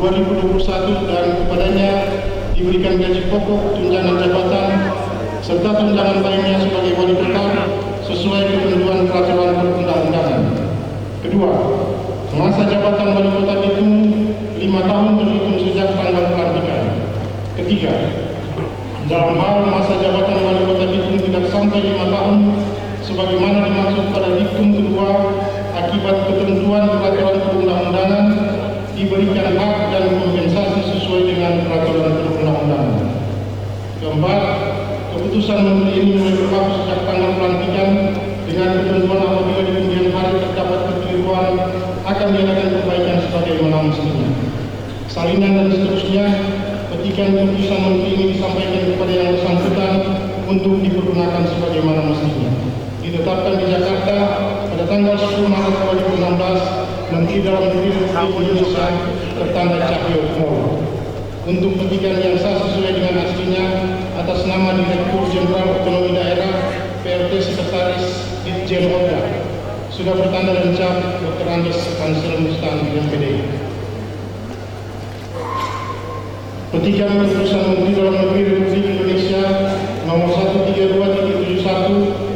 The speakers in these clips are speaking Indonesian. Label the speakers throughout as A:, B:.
A: 2021 dan kepadanya diberikan gaji pokok, tunjangan jabatan, serta tunjangan lainnya sebagai wali kota sesuai ketentuan peraturan perundang-undangan. Kedua, masa jabatan wali kota Bitung 5 tahun terhitung sejak tanggal pelantikan. Ketiga, dalam hal masa jabatan wali kota Bitung tidak sampai 5 tahun sebagaimana dimaksud pada diktum kedua akibat ketentuan peraturan perundang-undangan, diberikan hak dan kompensasi sesuai dengan peraturan perundang-undangan. Keempat, keputusan menteri ini mulai berlaku sejak tanggal pelantikan dengan ketentuan apabila di kemudian hari terdapat kekeliruan akan diadakan perbaikan sebagaimana mestinya. Salinan dan seterusnya, petikan keputusan menteri ini disampaikan kepada yang bersangkutan untuk dipergunakan sebagaimana mestinya. Ditetapkan di Jakarta pada tanggal 10 Maret 2016, Menteri Dalam Negeri Republik Indonesia tertanda Cahyokumolo. Untuk petikan yang sah sesuai dengan aslinya atas nama Direktur Jenderal Otonomi Daerah PLT Sekretaris Ditjen Oda, sudah bertanda dan cap Dr. Andes Kansel Mustan MPD. Petikan keputusan Menteri Dalam Negeri Republik Indonesia nomor 132/2001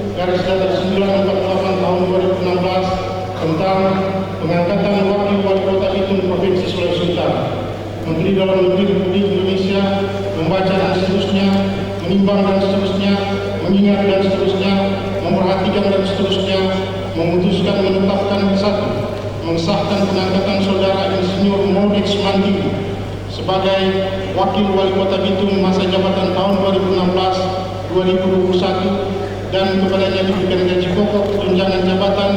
A: tahun 2016 tentang pengangkatan wakil wali kota Bitung Provinsi Sulawesi Utara. Menteri Dalam Negeri Republik Indonesia membaca dan seterusnya, menimbang dan seterusnya, mengingat dan seterusnya, memperhatikan dan seterusnya, memutuskan menetapkan satu, mensahkan pengangkatan saudara Insinyur Modex Mandiri sebagai wakil wali kota Bitung masa jabatan tahun 2016-2021 dan kepadanya diberikan gaji pokok, tunjangan jabatan,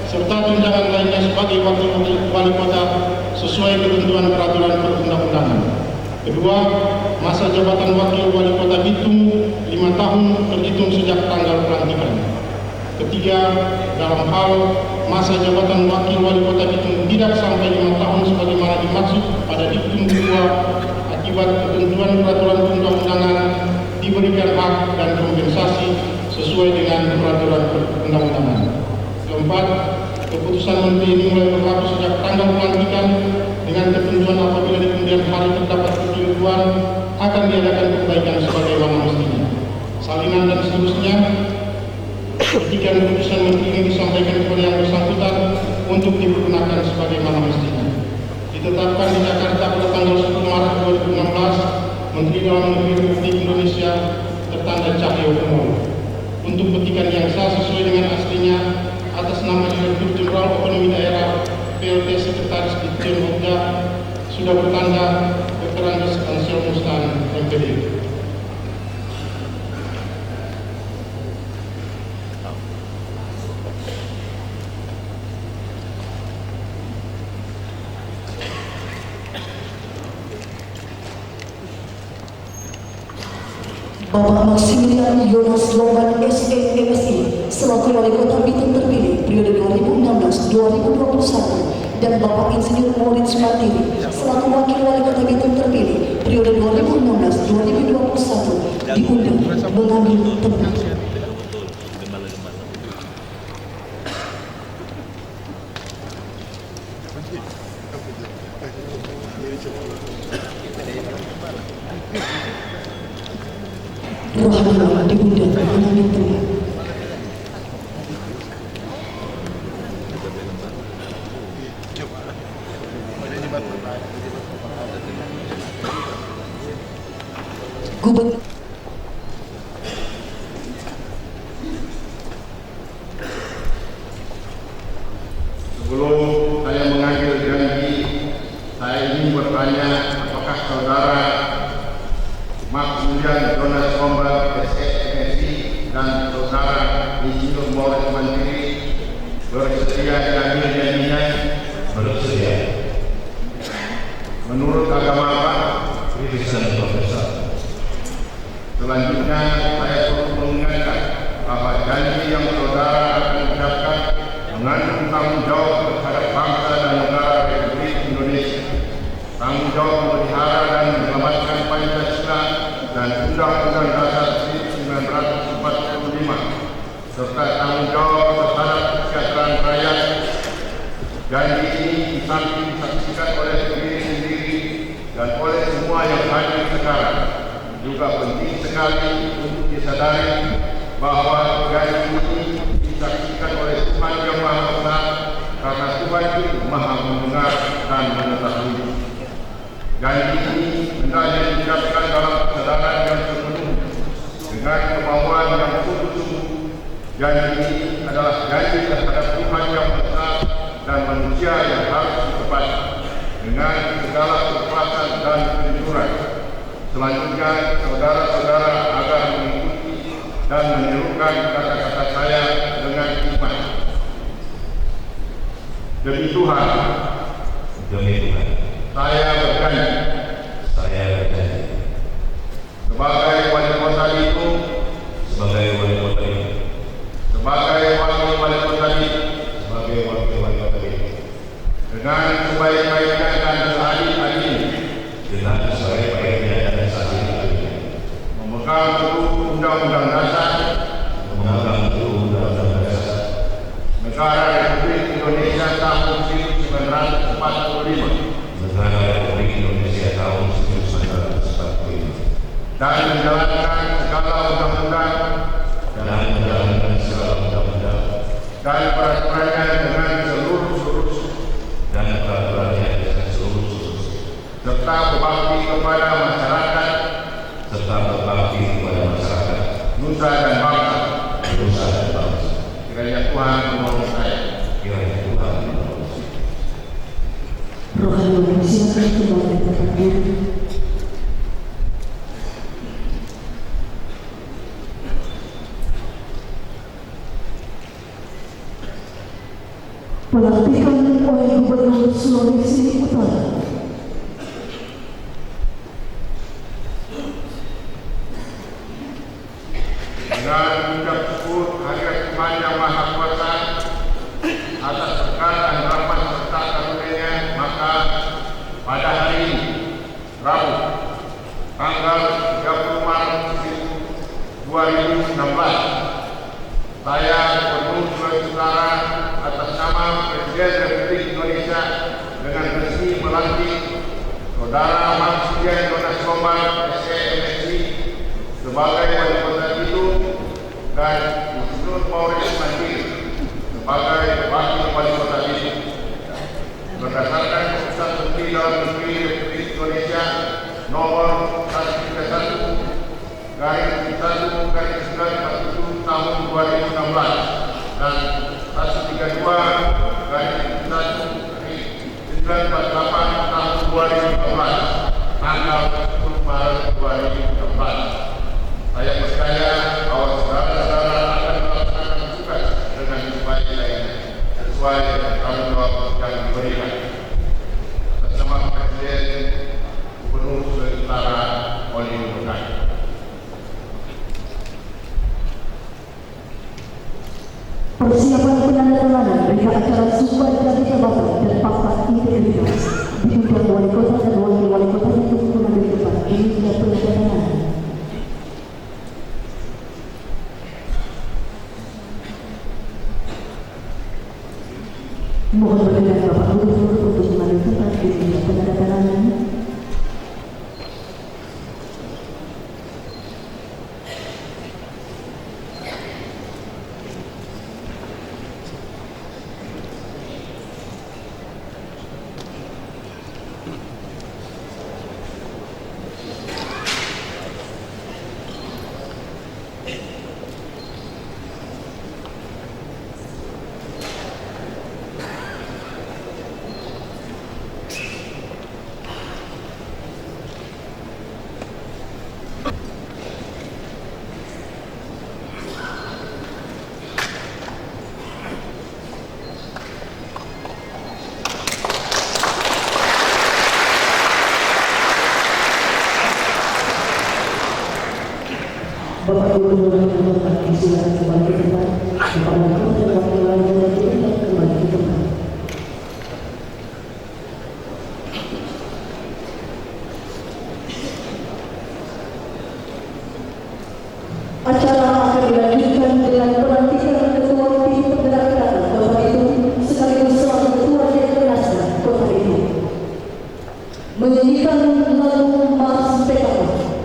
A: serta tunjangan lainnya sebagai wakil wali kota sesuai ketentuan peraturan perundang-undangan. Kedua, masa jabatan wakil wali kota Bitung 5 tahun terhitung sejak tanggal pelantikan. Ketiga, dalam hal masa jabatan wakil wali kota Bitung tidak sampai 5 tahun sebagaimana dimaksud pada diktum kedua akibat ketentuan peraturan perundang-undangan, diberikan hak dan kompensasi sesuai dengan peraturan perundang-undangan. Keempat, keputusan menteri ini mulai berlaku sejak tanggal pelantikan dengan ketentuan apabila di kemudian hari terdapat kekeliruan akan diadakan perbaikan sebagaimana mestinya. Salinan dan seterusnya, ketika keputusan menteri ini disampaikan kepada yang bersangkutan untuk dipergunakan sebagaimana mestinya. Ditetapkan di Jakarta pada tanggal 10 Maret 2016, Menteri Dalam Negeri Republik Indonesia tertanda Cahyokumolo. Untuk petikan yang sah sesuai dengan aslinya atas nama Direktur Jenderal Otonomi Daerah PLT Sekretaris Ditjen Oda, sudah bertanda Dr. Andes Kansel Mustan MPD.
B: Bapak Maximilian Yonas Loban SMMSI selaku Wali Kota Bitung terpilih periode 2016-2021 dan Bapak Insinyur Modex Mandiri selaku Wakil Wali Kota Bitung terpilih periode 2016-2021 diundang mengambil tempat. Rohanilah diundang mengambil tempat. Gubernur
A: sebelum saya mengambil janji, saya ingin bertanya apakah saudara Maximilian Yonas Loban SMMSI dan saudara Insinyur Modex Mandiri bersedia diambil janjinya?
C: Bersedia.
A: Menurut agama apa?
C: Kristen Profesor.
A: Selanjutnya saya perlu mengingatkan bahwa janji yang saudara akan ucapkan mengandung tanggung jawab terhadap bangsa dan negara Republik Indonesia, tanggung jawab memelihara dan menyelamatkan Pancasila dan Undang-Undang Dasar 1945, serta tanggung jawab terhadap kesejahteraan rakyat. Janji ini di samping disaksikan oleh diri sendiri
D: sekali untuk disadari bahwa gaji ini disaksikan oleh Tuhan yang Maha Esa, karena Tuhan itu Maha mendengar dan mengetahui. Janji ini hendaknya diucapkan dalam kesadaran yang penuh dengan kemauan yang sungguh-sungguh. Janji ini adalah janji terhadap Tuhan yang Esa dan manusia yang harus ditepati dengan segala keikhlasan dan kejujuran. Selanjutnya, saudara-saudara agar mengikuti dan menirukan kata-kata saya dengan iman. Demi Tuhan, saya berjanji sebagai wali kota itu, sebagai wakil wali kota itu, dengan sebaik-baiknya dan seadil-adilnya, memegang teguh Undang-Undang Dasar Negara Republik Indonesia tahun 1945 dan menjalankan segala undang-undang dan peraturannya dengan seluruh serta berbakti kepada masyarakat nusa dan bangsa. Kiranya Tuhan menolong saya.
B: Rohani silakan kembali ke tempat duduk. Pelantikan oleh Gubernur Sulawesi Utara.
D: Dengan ucap syukur hadirat Tuhan yang Maha Kuasa atas berkat dan rahmat serta karunia-Nya, maka pada hari ini, Rabu, tanggal 30 Maret 2016, saya Gubernur Sulawesi Utara atas nama Presiden Republik Indonesia dengan resmi melantik Saudara Marsdian Jonas Lombard, SC, sebagai wali kota Bidung dan Gubernur Maurice Mandiri sebagai wakil wali kota Bidung. Berdasarkan keputusan Menteri Dalam Negeri Republik Indonesia nomor 131/1/947 tahun 2016 dan 132/948 tahun 2016 tanggal 10 Maret 2016. Saya percaya bahwa saudara-saudara akan melaksanakan tugas dengan sebaik-baiknya sesuai dengan tanggung jawab yang diberikan. Atas nama Presiden Gubernur Sulawesi Utara, Oli Nurkan.
B: Persiapan penandatanganan berita acara sumpah jabatan dan fakta integritas diundang wali kota dan wakil wali kota untuk mengambil tempat di meja penandatanganan. Mohon berkenan Bapak Gubernur untuk mengambil tempat di meja penandatanganan. Bapak Gubernur dan Bapak silakan kembali ke tempat. Bapak Gubernur dan wakil wali kota silakan kembali ke tempat. Acara akan dilanjutkan dengan pelantikan Ketua Tim Penggerak Kota itu sekaligus Wakil Ketua DPRD Kota itu. Menyanyikan lagu Mars PKK.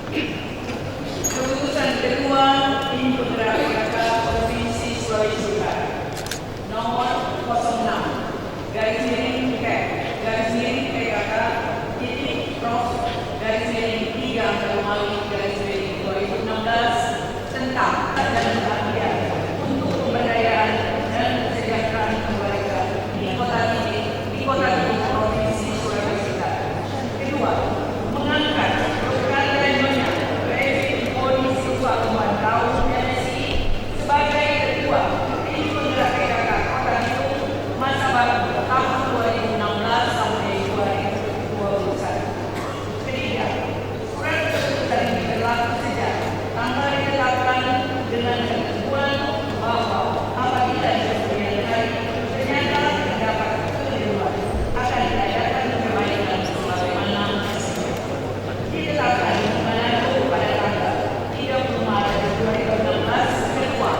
E: Keputusan kedua tim penggerak PKK Provinsi Sulawesi Utara nomor 06 garis miring PKK titik Prof garis miring 3 Kalumali garis miring 2016 tentang dan bahagia untuk pemberdayaan dan kesejahteraan keluarga di kota titik Provinsi Sulawesi Utara. Kedua, mengangkat program Nyonya Presiden Polisi Pemantau tahun MSI sebagai ketua tim penggerak PKK Kota Bitung masa baru tahun 2016 sampai 2021. Ketiga, surat keputusan ini berlaku sejak tanggal ditetapkan dengan ketentuan bahwa apabila di kemudian hari ternyata terdapat kekeliruan akan diadakan perbaikan sebagaimana ditetapkan di Manado pada tanggal 30 Maret 2016. Kedua,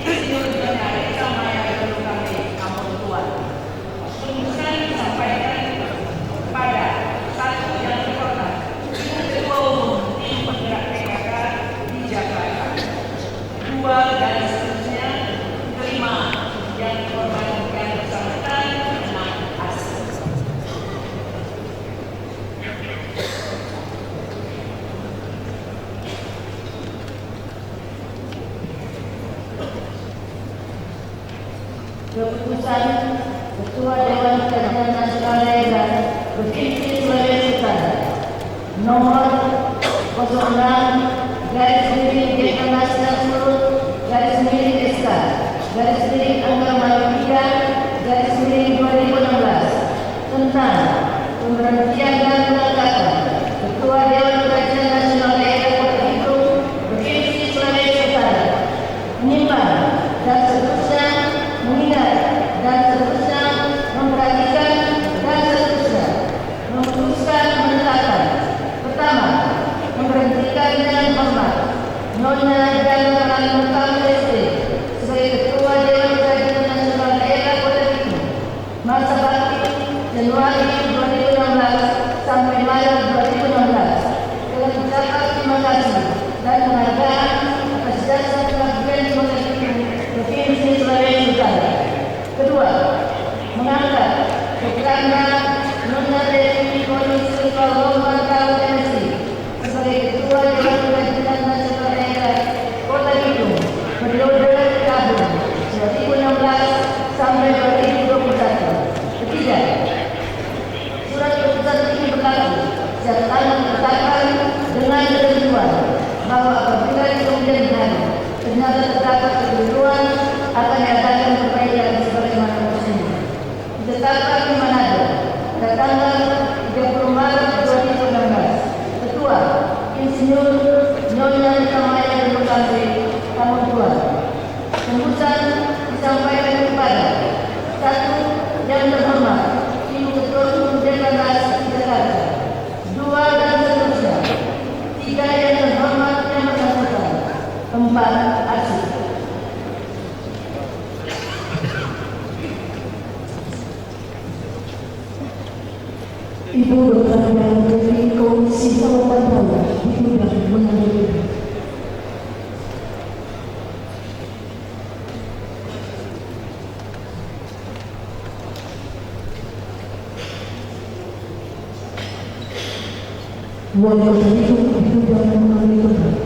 E: Insinyur Nyonya Reza Maya Kami Kampung Tuan. Keputusan disampaikan kepada satu yang terhormat Ketua Umum tim penggerak PKK di Jakarta. Dua dan seterusnya. Kelima, yang terhormat yang bersangkutan 6 asli.
B: Keputusan Ketua Dewan Kajian Nasional Daerah Provinsi Sulawesi Utara nomor 06 garis miring Dekranasda Surut garis miring SK garis miring Angka Malu 3 garis miring 2016 tentang pemberhentian dan pengangkatan Ketua Dewan Kajian Nasional Daerah Kota Bitung Provinsi Sulawesi Utara menimbang dan seterusnya mengingat dan seterusnya memperhatikan dan seterusnya memutuskan menetapkan. Pertama, memberhentikan dengan hormat Nyonya Reza Maya sebagai Ketua Dewan Kajian Nasional Daerah Kota Bitung masa bakti Januari 2016 sampai Maret 2016 dengan ucapan terima kasih dan penghargaan atas jasa pengabdian di Kota Bitung Provinsi Sulawesi Utara. Kedua, mengangkat Kekranda Nyonya Dewi Polisi Pemantau MSI sebagai Ketua Dewan Kajian Nasional Daerah Kota Bitung periode tahun 2016 sampai 2021. Ketiga, surat keputusan ini berlaku sejak tanggal ditetapkan dengan ketentuan bahwa apabila di kemudian hari ternyata terdapat kekeliruan akan diadakan perbaikan sebagaimana prosedur. Ditetapkan di Manado pada tanggal 30 Maret 2016. Ketua Insinyur Nyonya Reza Maya Kampung Tuan. Keputusan disampaikan kepada satu yang terhormat Ibu Ketua Umum Dekranasda Jakarta. Dua dan seterusnya. Tiga yang terhormat yang bersangkutan. 4 asli. Ibu Dr. Dewi Komisi Pemantau diundang menghadiri. Wali Kota Bitung diundang menghadiri.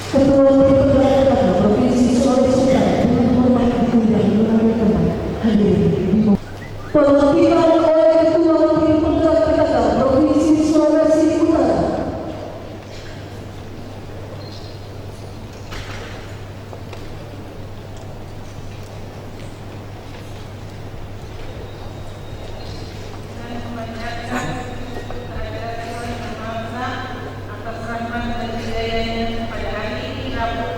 B: Ketua Dewan Provinsi Sulawesi Utara dengan hormat diundang menyampaikan hadir. Pelantikan oleh Ketua Tim Penggerak PKK Provinsi Sulawesi Utara.
E: Atas rahmat dan hidayahnya pada hari ini Rabu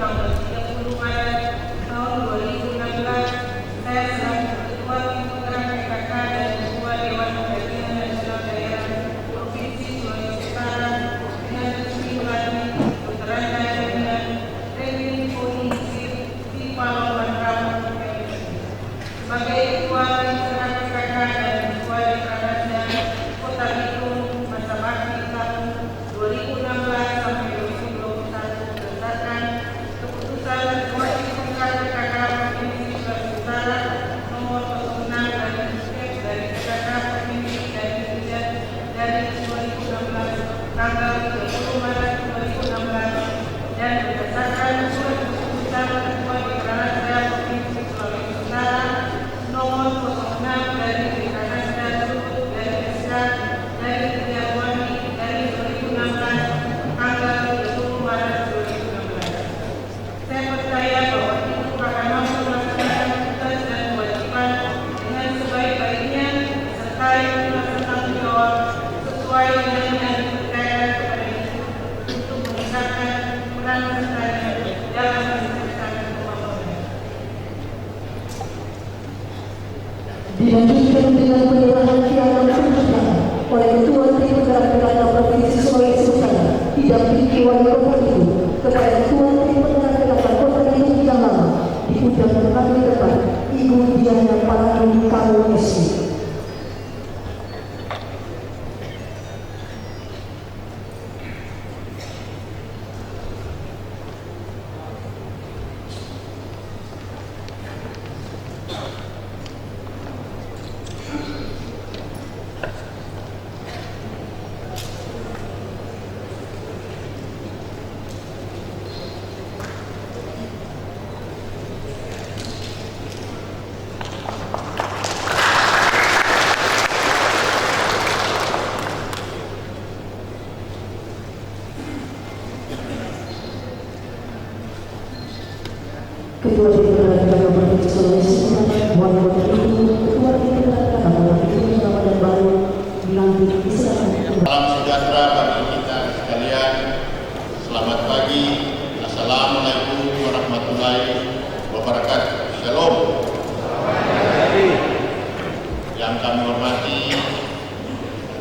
E: dalam menyelesaikan pembangunan.
B: Dilanjutkan dengan penyerahan piagam kemenangan oleh Ketua Tim Penggerak Pilkada Provinsi Sulawesi Utara didampingi Wali Kota Bitung kepada Ketua Tim Penggerak Pilkada Kota Bitung yang lama diundang kembali depan Ibu Diana Palani Karo SC. Ketua Tim Penggerak Pilkada Provinsi Sulawesi Utara, Wali Kota Bitung, Ketua Tim Penggerak Pilkada Kota Bitung Ramadan Baru dilantik disilakan.
F: Salam sejahtera bagi kita sekalian. Selamat pagi. Assalamualaikum warahmatullahi wabarakatuh. Shalom. Yang kami hormati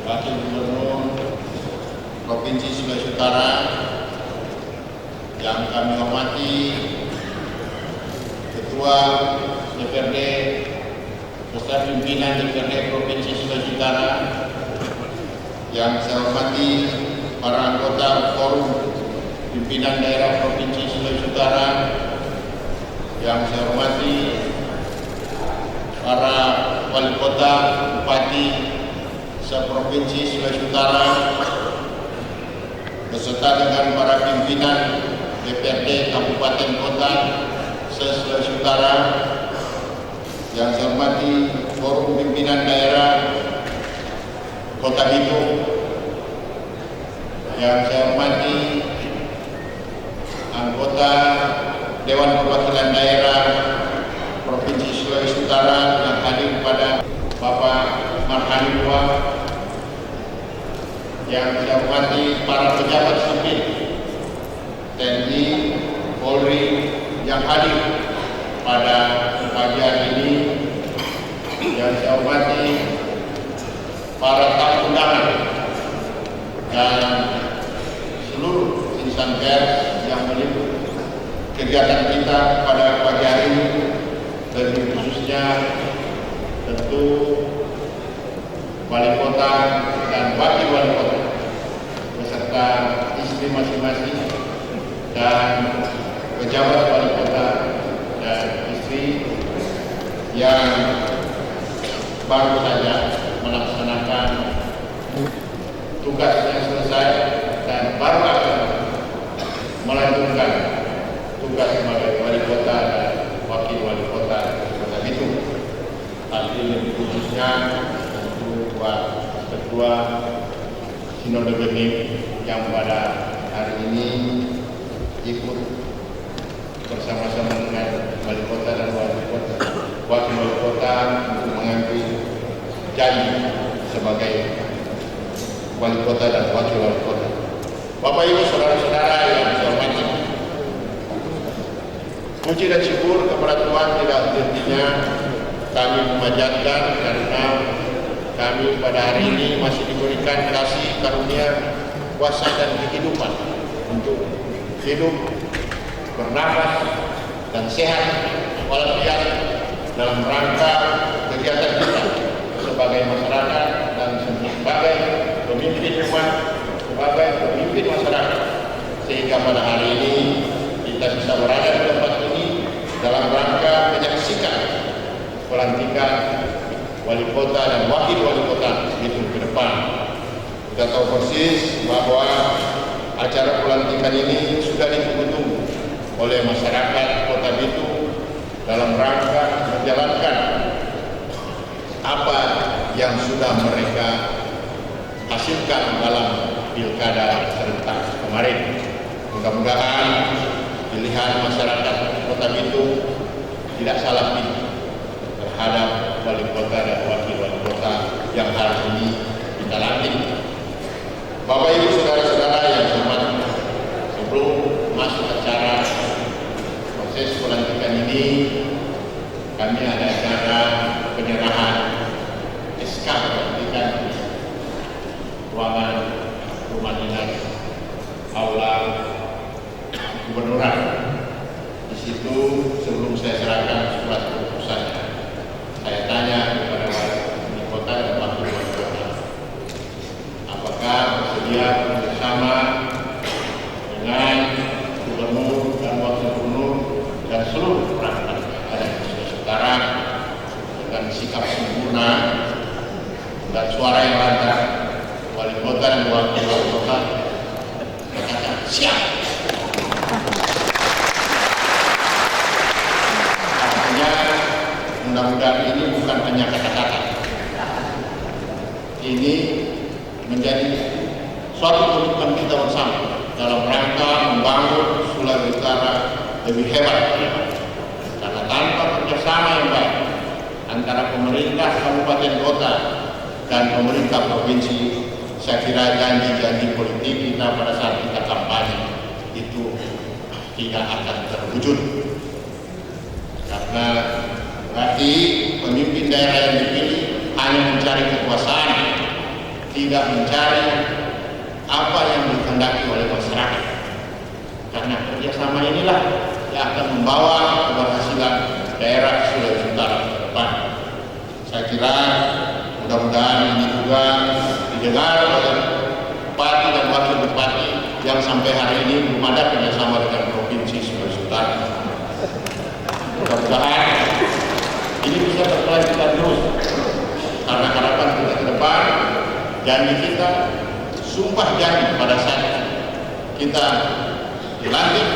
F: Wakil Gubernur Provinsi Sulawesi Utara, yang kami hormati Ketua DPRD beserta pimpinan DPRD Provinsi Sulawesi Utara, yang saya hormati para anggota Forum Pimpinan Daerah Provinsi Sulawesi Utara, yang saya hormati para wali kota, bupati seprovinsi Sulawesi Utara, beserta dengan para pimpinan DPRD Kabupaten Kota se-Sulawesi Utara, yang saya hormati Forum Pimpinan Daerah Kota Bitung, yang saya hormati anggota Dewan Perwakilan Daerah Provinsi Sulawesi Utara yang hadir pada Bapak Marhani Dua, yang saya hormati para pejabat sipil TNI, Polri yang hadir pada pagi hari ini, yang saya hormati para tamu undangan dan seluruh insan pers yang meliput kegiatan kita pada pagi hari ini, dan khususnya tentu wali kota dan wakil wali kota beserta istri masing-masing dan pejabat wali kota dan istri yang baru saja melaksanakan tugasnya selesai dan baru akan melanjutkan tugas sebagai wali kota dan wakil wali kota Kota Bitung. Hal ini lebih khususnya tentu buat Ketua Sinode BEM yang pada hari ini ikut bersama-sama dengan wali kota dan wakil wali kota untuk mengambil janji sebagai wali kota dan wakil wali kota. Bapak Ibu saudara-saudara yang saya hormati, puji dan syukur kepada Tuhan tidak hentinya kami memanjatkan karena kami pada hari ini masih diberikan kasih karunia, kuasa dan kehidupan untuk hidup, bernapas dan sehat walafiat dalam rangka kegiatan kita sebagai masyarakat dan sebagai pemimpin umat, sebagai pemimpin masyarakat, sehingga pada hari ini kita bisa berada di tempat ini dalam rangka menyaksikan pelantikan wali kota dan wakil wali kota Bitung ke depan. Kita tahu persis bahwa acara pelantikan ini sudah ditunggu-tunggu oleh masyarakat Kota Bitung dalam rangka menjalankan apa yang sudah mereka hasilkan dalam pilkada serentak kemarin. Mudah-mudahan pilihan masyarakat Kota Bitung tidak salah pilih terhadap wali kota dan wakil wali kota yang hari ini kita lantik. Bapak Ibu saudara-saudara yang hormat, sebelum masuk ke kami ada acara penyerahan SK pelantikan ruangan rumah dinas aula gubernuran. Di situ sebelum saya serahkan surat keputusannya, saya tanya kepada wali kota dan wakil wali kota, apakah bersedia bersama dengan gubernur dan wakil gubernur dan seluruh perangkat ada di Sulawesi Utara dengan sikap sempurna dan suara yang lantang. Wali kota dan wakil wali kota berkata siap. Artinya mudah-mudahan ini bukan hanya kata-kata, ini menjadi suatu komitmen kita bersama dalam rangka membangun Sulawesi Utara lebih hebat. Karena tanpa kerjasama yang baik antara pemerintah kabupaten kota dan pemerintah provinsi, saya kira janji-janji politik kita pada saat kita kampanye itu tidak akan terwujud. Karena berarti pemimpin daerah yang dipilih hanya mencari kekuasaan, tidak mencari apa yang dikehendaki oleh masyarakat. Karena kerjasama inilah yang akan membawa keberhasilan daerah Sulawesi Utara ke depan. Saya kira mudah-mudahan ini juga didengar oleh bupati dan wakil bupati yang sampai hari ini belum ada kerjasama dengan provinsi Sulawesi Utara. Mudah-mudahan ini bisa berkelanjutan terus, karena harapan kita ke depan, janji kita, sumpah janji pada saat kita dilantik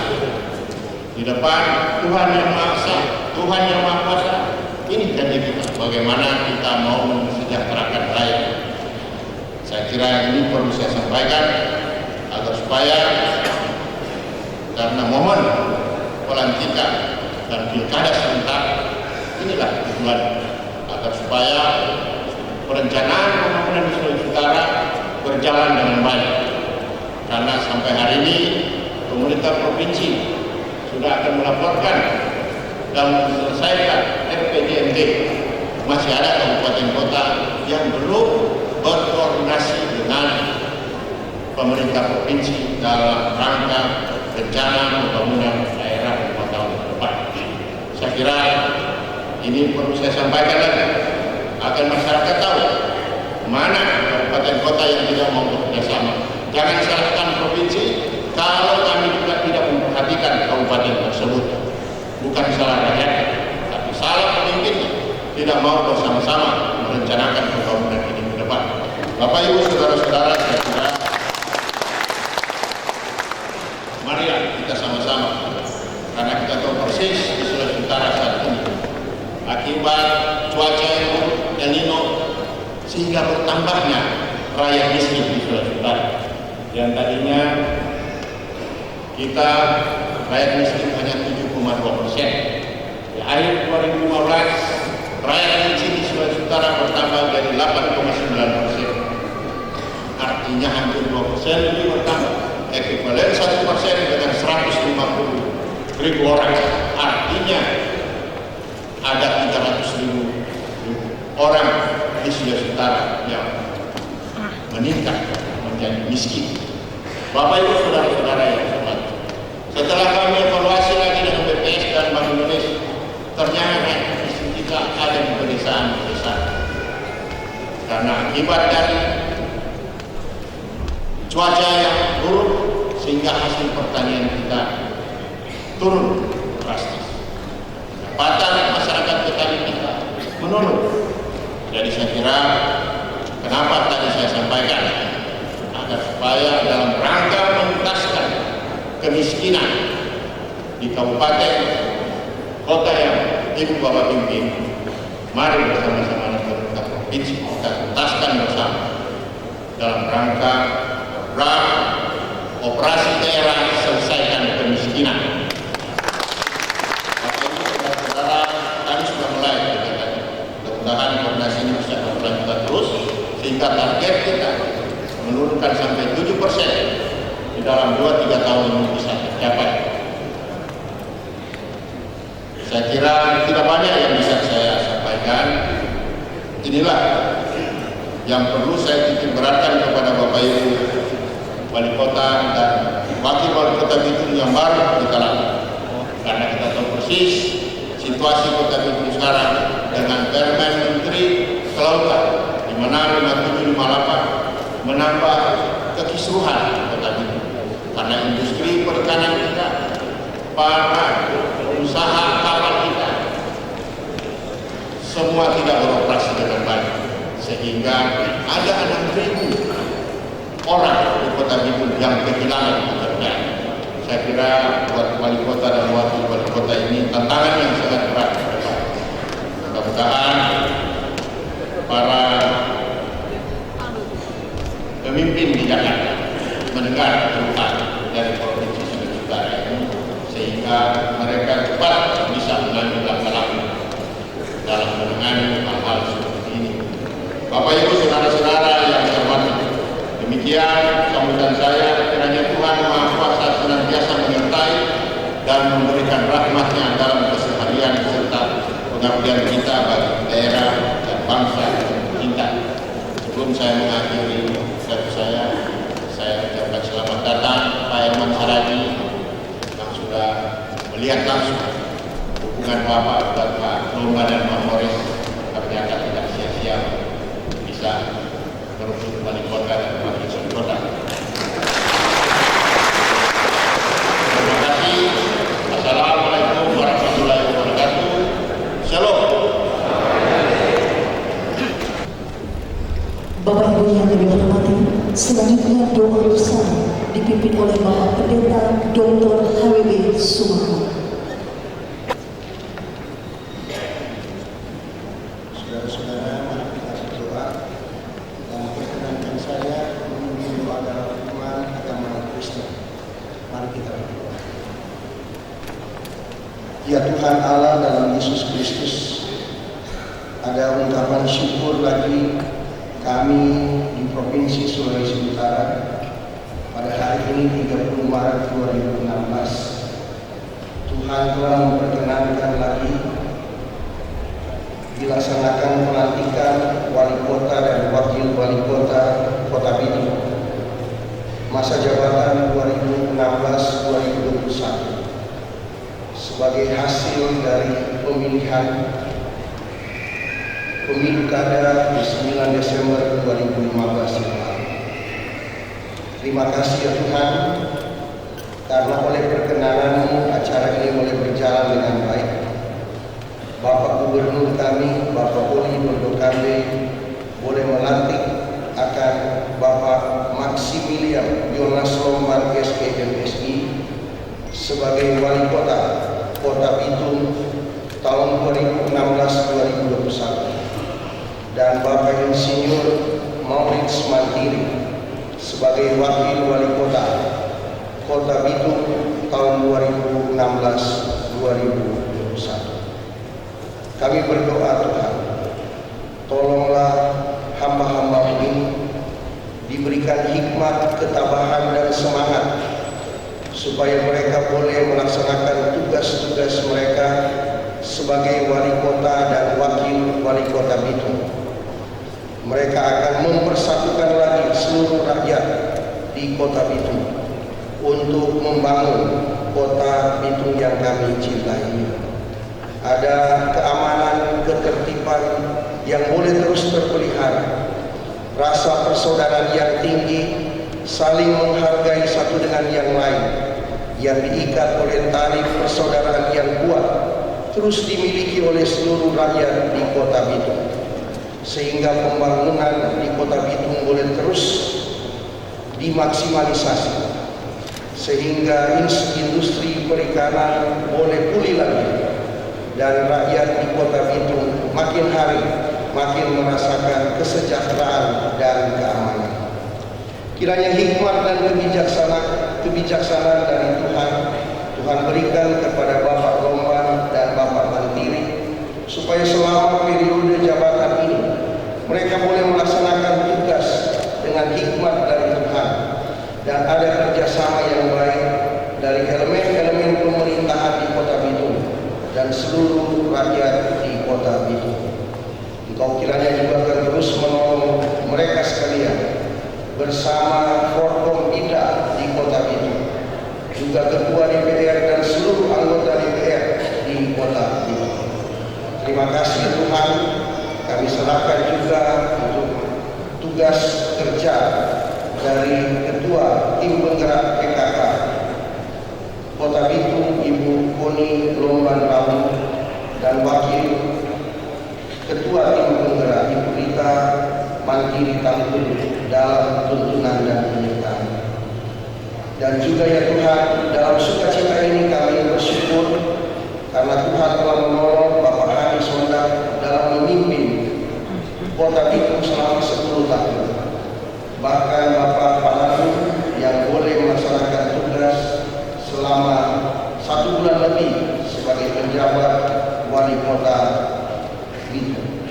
F: di depan Tuhan yang Maha Esa, Tuhan yang Maha Kuasa. Ini janji kita, bagaimana kita mau mensejahterakan rakyat. Saya kira ini perlu saya sampaikan agar supaya, karena momen pelantikan dan pilkada serentak inilah tujuan, agar supaya perencanaan pembangunan di Sulawesi Utara berjalan dengan baik. Karena sampai hari ini pemerintah provinsi sudah akan melaporkan dan menyelesaikan RPJMD. Masih ada kabupaten kota yang belum berkoordinasi dengan pemerintah provinsi dalam rangka rencana pembangunan daerah 5 tahun ke depan. Saya kira ini perlu saya sampaikan lagi agar masyarakat tahu mana kabupaten kota yang tidak mau bekerjasama. Jangan salahkan provinsi kalau kami juga tidak memperhatikan kabupaten tersebut. Bukan salah rakyat, tapi salah pemimpinnya tidak mau bersama-sama merencanakan pembangunan ini ke depan. Bapak Ibu saudara-saudara, saya kira mari kita sama-sama, karena kita tahu persis di Sulawesi Utara saat ini akibat cuaca yang buruk El Nino sehingga bertambahnya rakyat miskin di Sulawesi Utara. Yang tadinya kita rakyat miskin hanya 7,2%. Di akhir 2015 rakyat miskin di Sulawesi Utara bertambah jadi 8,9%. Artinya hampir 2% lebih bertambah. Ekuivalen 1% dengan 150.000 orang. Artinya ada 300.000 orang di Sulawesi Utara yang meningkat menjadi miskin. Bapak Ibu saudara-saudara yang hormat, setelah kami evaluasi lagi dengan BPS dan Bank Indonesia, ternyata miskin kita ada di pedesaan-pedesaan. Karena akibat dari cuaca yang buruk sehingga hasil pertanian kita turun drastis. Pendapatan masyarakat petani kita menurun. Jadi saya kira kenapa tadi saya sampaikan agar supaya dalam rangka menuntaskan kemiskinan di kabupaten kota yang Ibu Bapak pimpin, mari bersama-sama dengan pemerintah provinsi kita tuntaskan bersama dalam rangka program operasi daerah selesaikan kemiskinan. Bapak Ibu saudara-saudara, kami sudah mulai kegiatan. Mudah-mudahan koordinasi ini bisa berlanjut terus sehingga target kita menurunkan sampai 7% di dalam 2-3 tahun ini bisa tercapai. Saya kira tidak banyak yang bisa Inilah yang perlu saya titik beratkan kepada Bapak Ibu Wali Kota dan Wakil Wali Kota Bitung yang baru kita lakukan. Karena kita tahu persis situasi Kota Bitung sekarang dengan Permen Menteri Kelautan di mana 5758 menambah kekisruhan Kota Bitung. Karena industri perikanan kita, para usaha kapal kita, semua tidak beroperasi dengan baik, sehingga ada 6.000 orang di Kota Bitung yang kehilangan pekerjaan. Saya kira buat wali kota dan wakil wali kota ini tantangan yang sangat berat. Mudah-mudahan para pemimpin di Jakarta mendengar keluhan dari provinsi Sulawesi Utara ini, sehingga mereka cepat bisa mengambil langkah-langkah dalam menangani hal-hal seperti ini. Bapak Ibu saudara-saudara yang saya hormati, demikian sambutan saya. Kiranya Tuhan Maha Kuasa senantiasa menyertai dan memberikan rahmat-Nya dalam keseharian serta pengabdian kita bagi daerah dan bangsa kita. Sebelum saya mengakhiri pidato saya ucapkan selamat datang Pak Herman Saragi yang sudah melihat langsung hubungan Bapak dan Pak Lomba dan Pak Morris. Ternyata tidak sia-sia bisa merebut wali kota dan wakil wali kota. Terima kasih. Assalamualaikum warahmatullahi wabarakatuh. Shalom.
B: Bapak Ibu yang dihormati, selanjutnya doa bersama dipimpin oleh Bapak Pendeta Dr. HWB Sumarno.
G: Saudara-saudara, mari kita berdoa dan perkenankan saya memimpin doa dalam iman agama Kristen. Mari kita berdoa. Ya Tuhan Allah dalam Yesus Kristus, ada ungkapan syukur lagi kami di Provinsi Sulawesi Utara pada hari ini 30 Maret 2016. Tuhan telah memperkenankan lagi dilaksanakan pelantikan wali kota dan wakil wali kota Kota Bitung masa jabatan 2016-2021 sebagai hasil dari pemilihan pemilu kada di 9 Desember 2015 yang lalu. Terima kasih ya Tuhan, karena oleh perkenanan-Mu acara ini boleh berjalan dengan baik. Bapak Gubernur kami, Bapak Oli Dodo Kambe, boleh melantik akan Bapak Maximilian Yonas Lombard SKMSI sebagai wali kota Kota Bitung tahun 2016-2021. Dan Bapak Insinyur Maurits Mantiri sebagai wakil wali kota Kota Bitung tahun 2016-2021. Kami berdoa Tuhan, tolonglah hamba-hamba ini diberikan hikmat, ketabahan dan semangat supaya mereka boleh melaksanakan tugas-tugas mereka sebagai wali kota dan wakil wali kota Bitung. Mereka akan mempersatukan lagi seluruh rakyat di Kota Bitung untuk membangun Kota Bitung yang kami cintai. Ada keamanan, ketertiban yang boleh terus terpelihara, rasa persaudaraan yang tinggi, saling menghargai satu dengan yang lain, yang diikat oleh tali persaudaraan yang kuat, terus dimiliki oleh seluruh rakyat di Kota Bitung, sehingga pembangunan di Kota Bitung boleh terus dimaksimalisasi, sehingga industri perikanan boleh pulih lagi, dan rakyat di Kota Bitung makin hari makin merasakan kesejahteraan dan keamanan. Kiranya hikmat dan kebijaksanaan dari Tuhan berikan kepada Bapak Lombard dan Bapak Mantiri, supaya selama periode jabatan ini mereka boleh melaksanakan tugas dengan hikmat dari Tuhan, dan ada kerjasama yang baik dari elemen-elemen pemerintahan di Kota Bitung dan seluruh rakyat di Kota Bitung. Engkau kiranya juga bersama Forkompinda di Kota Bitung, juga Ketua DPR dan seluruh anggota DPR di Kota Bitung. Terima kasih Tuhan, kami serahkan juga untuk tugas kerja dari Ketua Tim Penggerak PKK Kota Bitung, Ibu Koni Lomban Ramu, dan Wakil Ketua Tim Penggerak Ibu Rita Mantiri Tangkul dalam tuntunan dan penyitaan. Dan juga ya Tuhan, dalam sukacita ini kami bersyukur karena Tuhan telah menolong Bapak Hani Sondak dalam memimpin Kota Bitung selama 10 tahun. Bahkan Bapak Panadu yang boleh melaksanakan tugas selama 1 bulan lebih sebagai penjabat wali kota Bitung.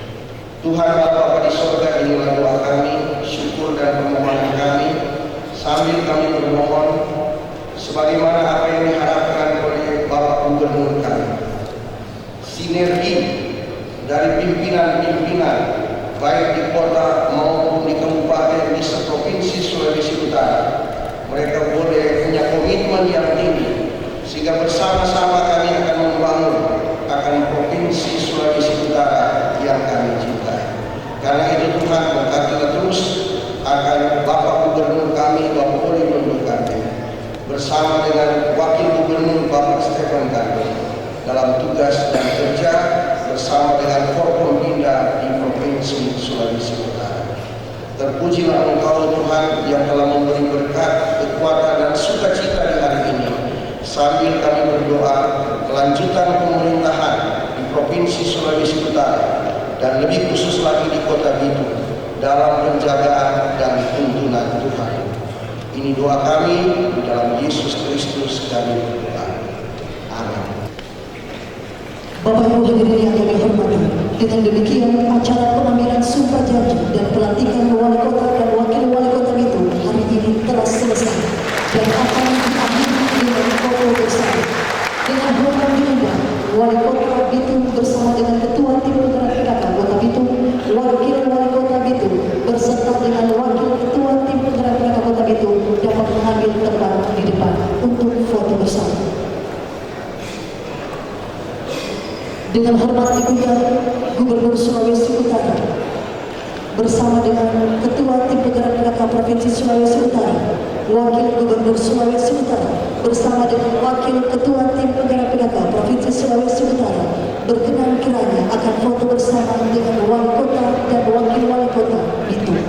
G: Tuhan Bapa di sorga, inilah doa kami, syukur dan permohonan kami, sambil kami bermohon sebagaimana apa yang diharapkan oleh Bapak Gubernur kami. Sinergi dari pimpinan-pimpinan baik di kota maupun di kabupaten di seprovinsi Sulawesi Utara, mereka boleh punya komitmen yang tinggi sehingga bersama-sama kami akan membangun akan provinsi Sulawesi Utara yang kami cintai. Karena itu Tuhan, berkatilah terus akan Bapak Gubernur kami, Bapak Wali Kota bersama dengan Wakil Gubernur Bapak Stefan Kandung dalam tugas dan kerja bersama dengan Forkompinda di Provinsi Sulawesi Utara. Terpujilah Engkau Tuhan yang telah memberi berkat, kekuatan dan sukacita di hari ini. Sambil kami berdoa kelanjutan pemerintahan di Provinsi Sulawesi Utara dan lebih khusus lagi di Kota Bitung dalam penjagaan dan tuntunan Tuhan. Ini doa kami di dalam Yesus Kristus kami berdoa. Amin.
B: Bapak Ibu hadirin yang kami hormati, dengan demikian acara pengambilan sumpah janji dan pelantikan wali kota dan wakil wali kota Bitung hari ini telah selesai dan akan diakhiri dengan foto bersama. Dengan hormat diundang wali kota Bitung bersama dengan Ketua Tim Penggerak PKK Kota Bitung, wakil wali kota Bitung beserta dengan wakil Ketua Tim Penggerak PKK Kota Bitung dapat mengambil tempat di depan untuk foto bersama. Dengan hormat diundang Gubernur Sulawesi Utara bersama dengan Ketua Tim Penggerak PKK Provinsi Sulawesi Utara, Wakil Gubernur Sulawesi Utara bersama dengan Wakil Ketua Tim Penggerak PKK Provinsi Sulawesi Utara berkenan kiranya akan foto bersama dengan wali kota dan wakil wali kota Bitung.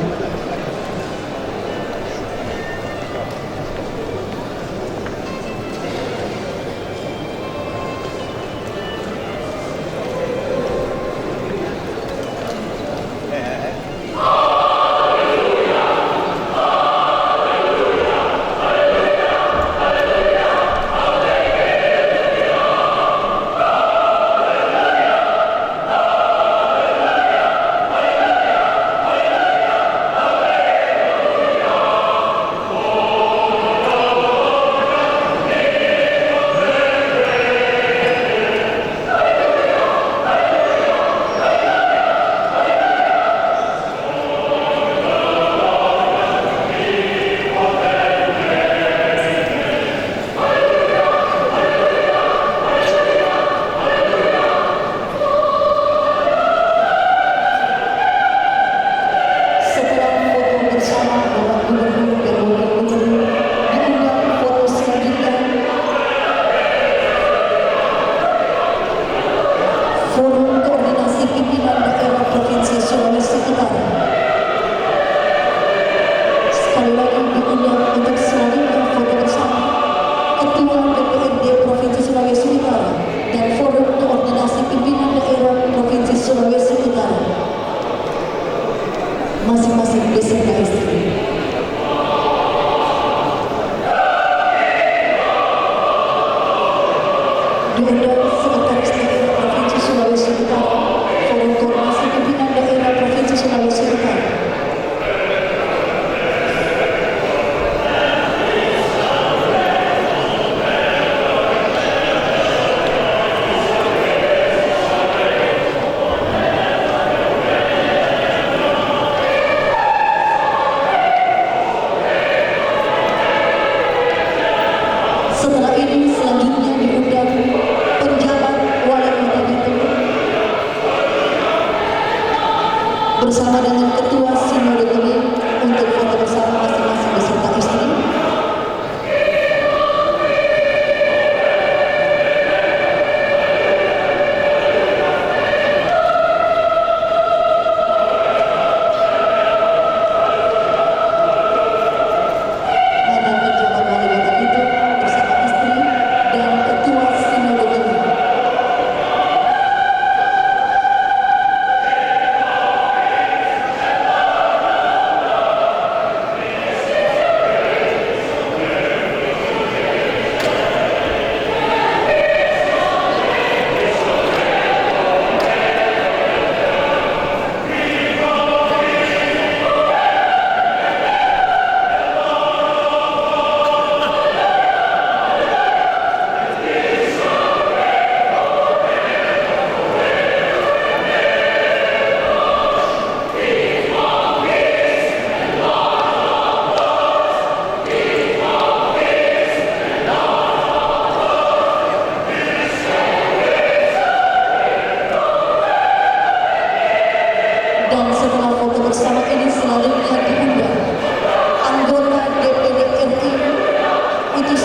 B: Masing-masing beserta istri. Diundang Sekretaris Daerah Provinsi Sulawesi Utara, Forum Koordinasi Pimpinan Daerah Provinsi Sulawesi Utara.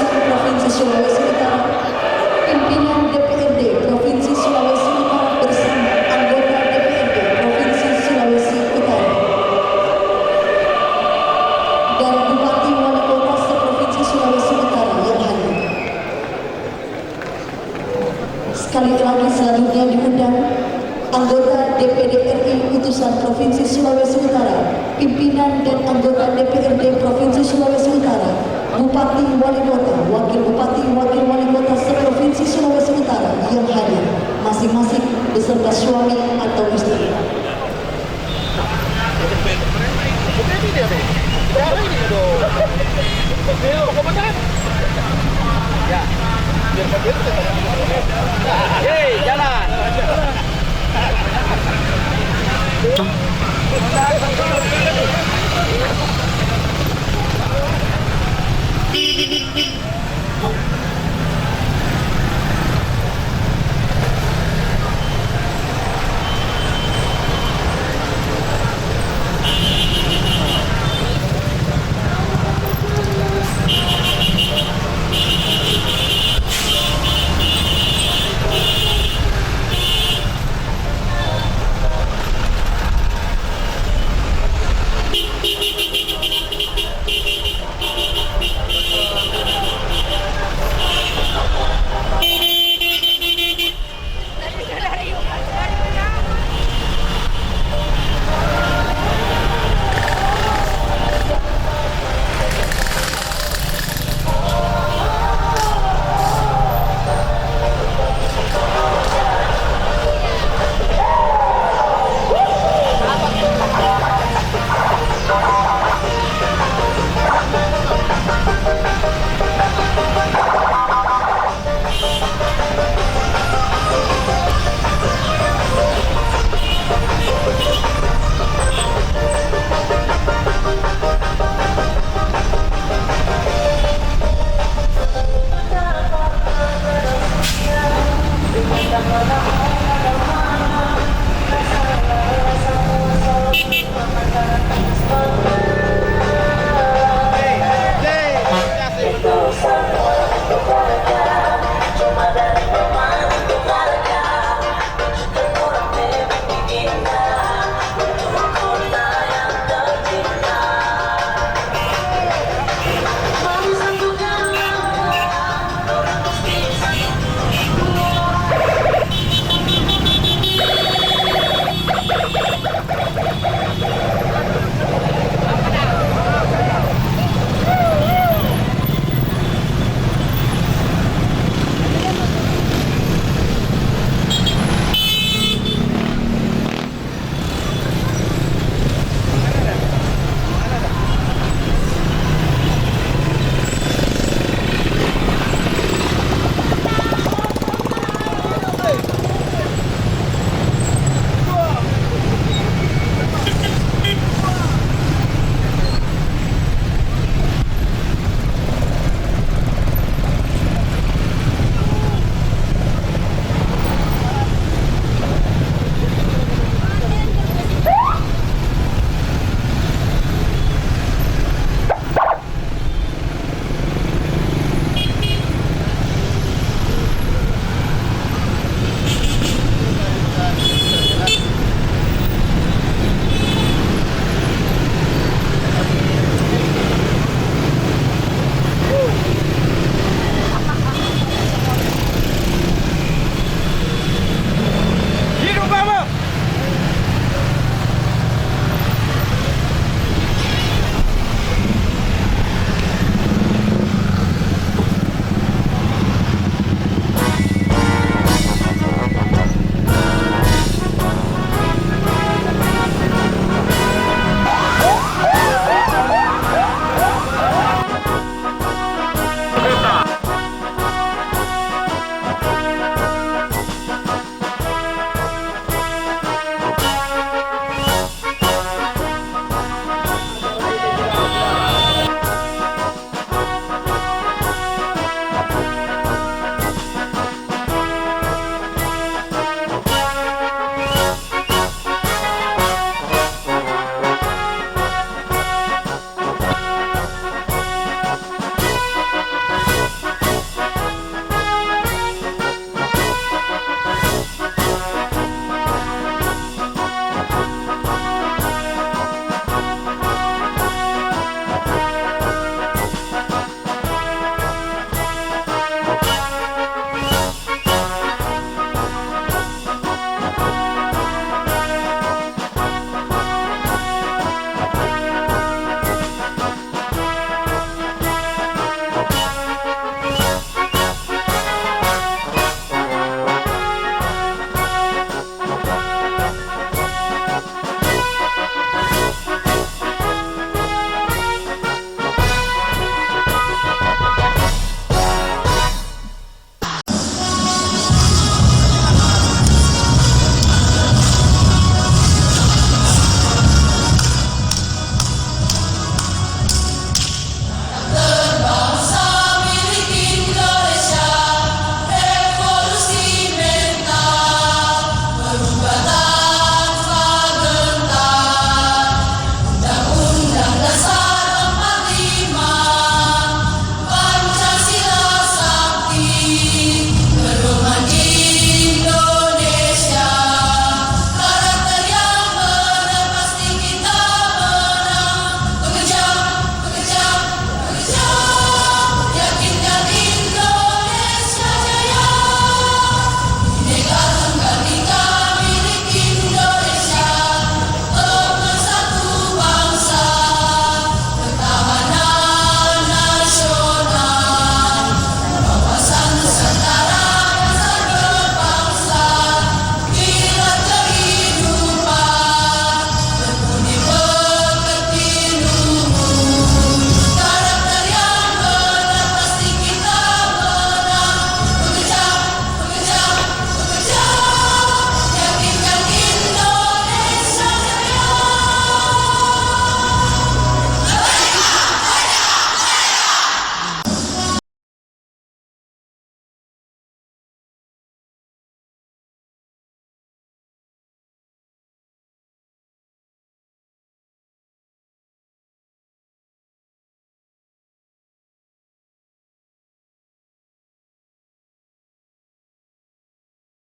B: Provinsi Sulawesi Utara, pimpinan DPRD Provinsi Sulawesi Utara bersama anggota DPRD Provinsi Sulawesi Utara, dan Bupati Wali Kota seprovinsi Sulawesi Utara yang hadir. Sekali lagi selanjutnya diundang anggota DPD RI utusan Provinsi Sulawesi Utara, pimpinan dan anggota DPRD Provinsi Sulawesi Utara, Bupati Wali Kota, Wakil Bupati, Wakil Wali Kota seprovinsi Sulawesi Utara yang hadir, masing-masing beserta suami atau istri.
H: Jalan.